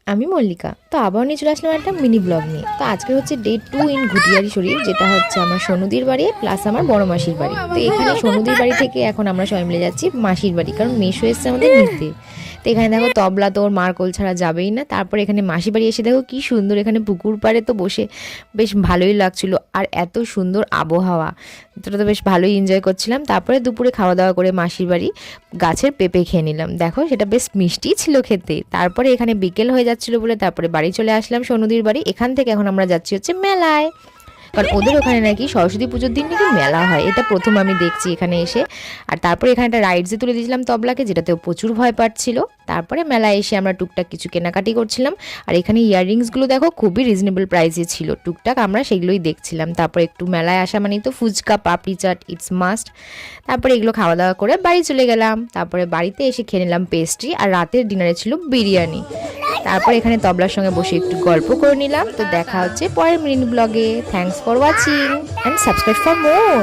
আমি মল্লিকা। তো আবার নিয়ে চলে আসলাম একটা মিনি ব্লগ নিয়ে। তো আজকে হচ্ছে ডে 2 ইন ঘুটিয়ারি শরীর, যেটা হচ্ছে আমার সনুদির বাড়ি প্লাস আমার বড় মাসির বাড়ি। তো এখানে সনুদির বাড়ি থেকে এখন আমরা সবাই মিলে যাচ্ছি মাসির বাড়ি, কারণ মেশো এসছে আমাদের নিতে। তো এখানে দেখো তবলা তো ওর মার কোল ছাড়া যাবেই না। তারপর এখানে মাসির বাড়ি এসে দেখো কি সুন্দর, এখানে পুকুর পাড়ে তো বসে বেশ ভালোই লাগছিল, আর এত সুন্দর আবহাওয়া, তোরা তো বেশ ভালোই এনজয় করছিলাম। তারপরে দুপুরে খাওয়া দাওয়া করে মাসির বাড়ি গাছের পেঁপে খেয়ে নিলাম, দেখো সেটা বেশ মিষ্টি ছিল খেতে। তারপরে এখানে বিকেল হয়ে যাচ্ছিল বলে তারপরে বাড়ি চলে আসলাম সনুদির বাড়ি। এখান থেকে এখন আমরা যাচ্ছি হচ্ছে মেলায়, কারণ ওদের ওখানে নাকি সরস্বতী পুজোর দিন নাকি মেলা হয়, এটা প্রথম আমি দেখছি এখানে এসে। আর তারপরে এখানে একটা রাইডসে তুলে দিয়েছিলাম তবলাকে, যেটাতেও প্রচুর ভয় পাচ্ছিল। তারপরে মেলায় এসে আমরা টুকটাক কিছু কেনাকাটি করছিলাম। আর এখানে ইয়াররিংসগুলো দেখো খুবই রিজনেবল প্রাইসে ছিল, টুকটাক আমরা সেগুলোই দেখছিলাম। তারপরে একটু মেলায় আসা মানেই তো ফুচকা পাপড়ি চাট, ইটস মাস্ট। তারপরে এগুলো খাওয়া দাওয়া করে বাড়ি চলে গেলাম। তারপরে বাড়িতে এসে খেয়ে নিলাম পেস্ট্রি, আর রাতের ডিনারে ছিল বিরিয়ানি। তারপর এখানে তবলার সঙ্গে বসে একটু গল্প করে নিলাম। তো দেখা হচ্ছে পরের মিনি ব্লগে। Thanks for watching and subscribe for more.